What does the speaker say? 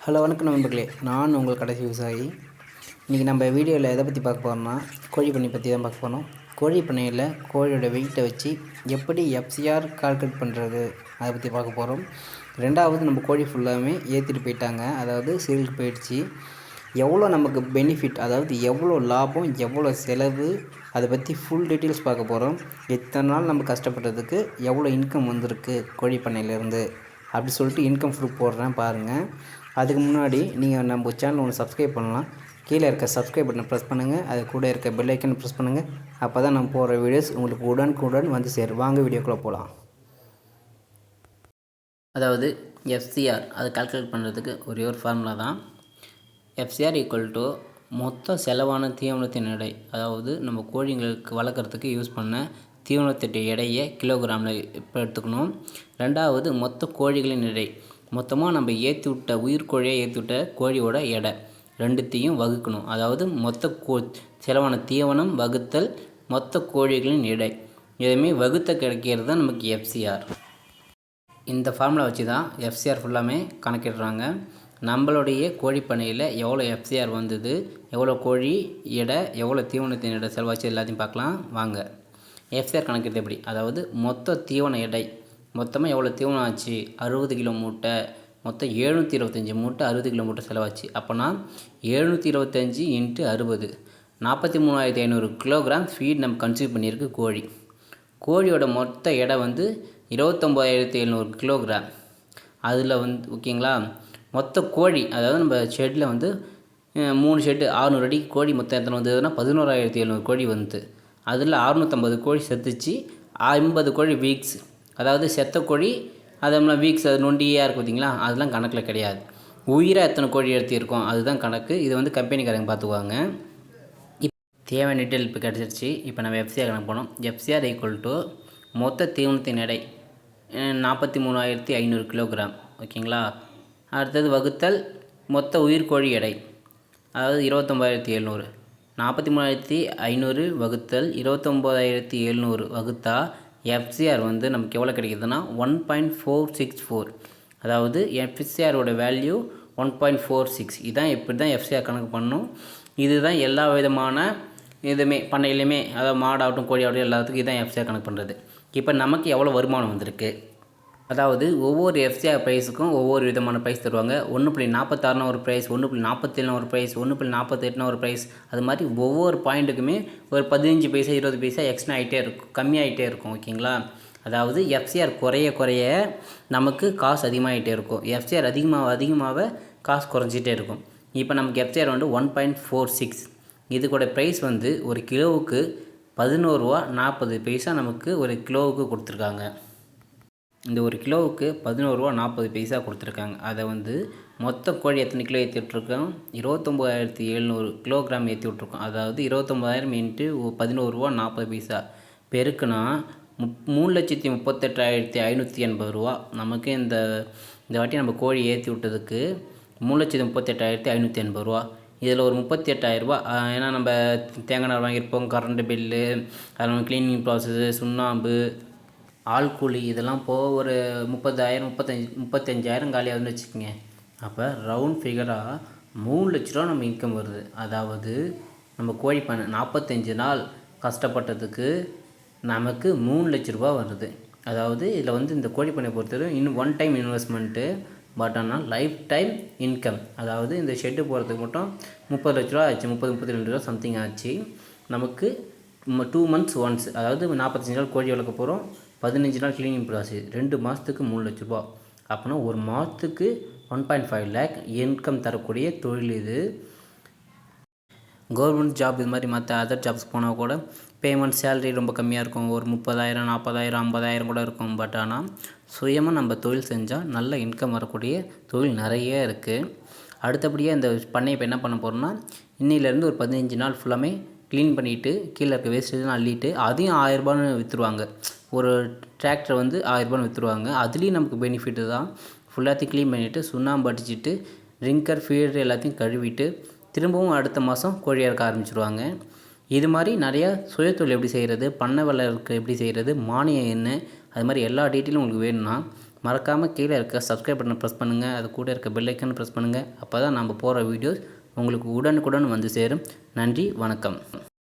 Hello வணக்கம் நண்பர்களே, நான் உங்கள் கடைசி விவசாயி. இன்றைக்கி நம்ம வீடியோவில் எதை பற்றி பார்க்க போகிறோம்னா கோழி பண்ணை பற்றி தான் பார்க்க போகிறோம். கோழி பண்ணையில் கோழியோட வெயிட்டை வச்சு எப்படி FCR கால்குலேட் பண்ணுறது அதை பற்றி பார்க்க போகிறோம். ரெண்டாவது, நம்ம கோழி ஃபுல்லாகவே ஏற்றிட்டு போயிட்டாங்க, அதாவது சேலுக்கு போயிடுச்சு. எவ்வளோ நமக்கு பெனிஃபிட், அதாவது எவ்வளோ லாபம், எவ்வளோ செலவு, அதை பற்றி ஃபுல் டீட்டெயில்ஸ் பார்க்க போகிறோம். இத்தனை நாள் நம்ம கஷ்டப்பட்டதுக்கு எவ்வளோ இன்கம் வந்திருக்கு கோழி பண்ணையிலேருந்து அப்படி சொல்லிட்டு இன்கம் ப்ரூஃப் போடுறேன் பாருங்கள். அதுக்கு முன்னாடி நீங்கள் நம்ம சேனல் ஒன்று சப்ஸ்கிரைப் பண்ணலாம். கீழே இருக்க சப்ஸ்கிரைப் பட்டனை ப்ரெஸ் பண்ணுங்கள், அது கூட இருக்க பெல் ஐக்கன் ப்ரெஸ் பண்ணுங்கள். அப்போ தான் நம்ம போகிற வீடியோஸ் உங்களுக்கு உடனுக்குடன் வந்து சேரும். வாங்க வீடியோக்குள்ளே போகலாம். அதாவது FCR அதை கால்குலேட் பண்ணுறதுக்கு ஒரே ஒரு ஃபார்முலா தான். FCR = மொத்த செலவான தீவனத்தின் எடை, அதாவது நம்ம கோழிங்களுக்கு வளர்க்குறதுக்கு யூஸ் பண்ண தீவனத்தின் எடையை கிலோகிராமில் இப்போ எடுத்துக்கணும். ரெண்டாவது, மொத்த கோழிகளின் எடை, மொத்தமாக நம்ம ஏற்றி விட்ட உயிர்கோழியை ஏற்றி விட்ட கோழியோட எடை, ரெண்டுத்தையும் வகுக்கணும். அதாவது மொத்த செலவான தீவனம் வகுத்தல் மொத்த கோழிகளின் எடை, எதுவுமே வகுத்த கிடைக்கிறது தான் நமக்கு FCR. இந்த ஃபார்முலா வச்சு தான் FCR ஃபுல்லாமே கணக்கிடுறாங்க. நம்மளுடைய கோழி பண்ணையில் எவ்வளோ FCR வந்தது, எவ்வளோ கோழி எடை, எவ்வளோ தீவனத்தின் எடை செலவாச்சு எல்லாத்தையும் பார்க்கலாம் வாங்க. FCR கணக்கிடுறது எப்படி, அதாவது மொத்த தீவன எடை, மொத்தமாக எவ்வளோ தீவனம் ஆச்சு, 60 கிலோ மூட்டை, மொத்தம் 725 மூட்டை 60 கிலோ மூட்டை செலவாச்சு. அப்போனா 725 × 60 43,500 கிலோகிராம் ஃபீட் நம்ம கன்சியூம் பண்ணியிருக்கு கோழி. கோழியோட மொத்த எடை வந்து 29,700 கிலோகிராம். அதில் ஓகேங்களா, மொத்த கோழி, அதாவது நம்ம ஷெட்டில் 3 ஷெட்டு 600 அடி கோழி மொத்தம் எத்தனை வந்ததுன்னா 11,700 கோழி வந்து. அதில் 650 கோழி செத்துச்சு, 50 கோழி வீக்ஸ், அதாவது செத்த கோழி, அதெல்லாம் வீக்ஸ், அது நொண்டியாக இருக்குது பார்த்திங்களா, அதெல்லாம் கணக்கில் கிடையாது. உயிராக எத்தனை கோழி எடுத்திருக்கோம் அதுதான் கணக்கு. இது கம்பெனிக்காரங்க பார்த்துக்குவாங்க. தேவையான டீட்டெயில் இப்போ கிடச்சிருச்சு. இப்போ நம்ம FCR கணக்கு போனோம். FCR = மொத்த தீவனத்தின் எடை 43,500 கிலோகிராம். ஓகேங்களா. அடுத்தது வகுத்தல் மொத்த உயிர்கோழி எடை, அதாவது 29,700. 43,500 வகுத்தல் 29,700 வகுத்தா FCR நமக்கு எவ்வளோ கிடைக்குதுன்னா 1.464. அதாவது FCRோட வேல்யூ 1.46. இதுதான் இப்படி தான் FCR கணக்கு பண்ணணும். இதுதான் எல்லா விதமான இதுவுமே பண்ணையிலையுமே, அதாவது மாடாகட்டும் கோழியாகட்டும் எல்லாத்துக்கும் இதுதான் FCR கணக்கு பண்ணுறது. இப்போ நமக்கு எவ்வளோ வருமானம் வந்திருக்கு, அதாவது ஒவ்வொரு FCR ப்ரைஸுக்கும் ஒவ்வொரு விதமான ப்ரைஸ் தருவாங்க. 1.46 ஒரு ப்ரைஸ், 1.47 ஒரு ப்ரைஸ், 1.48 ஒரு ப்ரைஸ். அது மாதிரி ஒவ்வொரு பாயிண்ட்டுக்குமே ஒரு 15 பைசா 20 பைசா எக்ஸ்ட்ரா ஆகிட்டே இருக்கும், கம்மியாகிட்டே இருக்கும். ஓகேங்களா. அதாவது FCR குறைய குறைய நமக்கு காசு அதிகமாகிட்டே இருக்கும், FCR அதிகமாக காசு குறைஞ்சிட்டே இருக்கும். இப்போ நமக்கு FCR 1.46. இதுக்கூட ப்ரைஸ் ஒரு கிலோவுக்கு 11 ரூபா 40 பைசா நமக்கு ஒரு கிலோவுக்கு கொடுத்துருக்காங்க. இந்த ஒரு கிலோவுக்கு 11 ரூபா 40 பைசா கொடுத்துருக்காங்க. அதை மொத்த கோழி எத்தனை கிலோ ஏற்றி விட்ருக்கோம், 29,700 கிலோகிராம் ஏற்றி விட்ருக்கோம். அதாவது 29,000 × 11 ரூபா 40 பைசா பெருக்குனா 3,38,580 ரூபா நமக்கு இந்த வாட்டி நம்ம கோழி ஏற்றி விட்டதுக்கு 3,38,580 ரூபா. இதில் ஒரு 38,000 ரூபா, ஏன்னா நம்ம தேங்காய் நார் வாங்கியிருப்போம், கரண்ட் பில்லு, அதில் க்ளீனிங் ப்ராசஸ்ஸு, சுண்ணாம்பு, ஆள் கூலி, இதெல்லாம் போக ஒரு 30,000 35,000 காலியாகுதுன்னு வச்சுக்கோங்க. அப்போ ரவுண்ட் ஃபிகராக 3 லட்ச ரூபா நம்ம இன்கம் வருது. அதாவது நம்ம கோழி பண்ண 45 நாள் கஷ்டப்பட்டதுக்கு நமக்கு 3 லட்ச ரூபா வருது. அதாவது இதில் இந்த கோழி பண்ணை பொறுத்தவரை இன்னும் ஒன் டைம் இன்வெஸ்ட்மெண்ட்டு, பட் ஆனால் லைஃப் டைம் இன்கம். அதாவது இந்த ஷெட்டு போகிறதுக்கு மட்டும் 30 லட்ச ரூபா ஆச்சு, 32 ரூபா சம்திங் ஆச்சு. நமக்கு 2 months ஒன்ஸ், அதாவது 45 நாள் கோழி வளர்க்க போகிறோம், 15 நாள் க்ளீனிங் ப்ராசஸ், 2 மாதத்துக்கு 3 லட்ச ரூபா. அப்படின்னா ஒரு மாதத்துக்கு 1.5 lakh இன்கம் தரக்கூடிய தொழில் இது. கவர்மெண்ட் ஜாப் இது மாதிரி மற்ற அதர் ஜாப்ஸ் போனால் கூட பேமெண்ட் சேலரி ரொம்ப கம்மியாக இருக்கும், ஒரு 30,000 40,000 50,000 கூட இருக்கும். பட் ஆனால் சுயமாக நம்ம தொழில் செஞ்சால் நல்ல இன்கம் வரக்கூடிய தொழில் நிறைய இருக்குது. அடுத்தபடியாக இந்த பண்ணையை இப்போ என்ன பண்ண போகிறோம்னா, இன்னிலேருந்து ஒரு 15 நாள் ஃபுல்லாமே க்ளீன் பண்ணிவிட்டு கீழே இருக்க வேஸ்டேஜ்லாம் அள்ளிட்டு அதையும் 1000 ரூபான்னு விற்றுருவாங்க. ஒரு டிராக்டர் 1000 ரூபான்னு விற்றுருவாங்க. அதுலேயும் நமக்கு பெனிஃபிட்டு தான். ஃபுல்லாத்தையும் க்ளீன் பண்ணிவிட்டு சுண்ணாம்பு அடிச்சுட்டு ட்ரிங்கர் ஃபீடர் எல்லாத்தையும் கழுவிட்டு திரும்பவும் அடுத்த மாதம் கோழி இறக்க ஆரம்பிச்சிடுவாங்க. இது மாதிரி நிறையா சுயத்தொழில் எப்படி செய்கிறது, பண்ணை வளர்க்க எப்படி செய்கிறது, மானியம் என்ன, அது மாதிரி எல்லா டீட்டெயிலும் உங்களுக்கு வேணும்னா மறக்காமல் கீழே இருக்க சப்ஸ்கிரைப் பட்டனை ப்ரெஸ் பண்ணுங்கள். அது கூட இருக்க பெல் ஐக்கானை ப்ரெஸ் பண்ணுங்கள். அப்போ தான் நம்ம போகிற வீடியோஸ் உங்களுக்கு உடனுக்குடன் வந்து சேரும். நன்றி, வணக்கம்.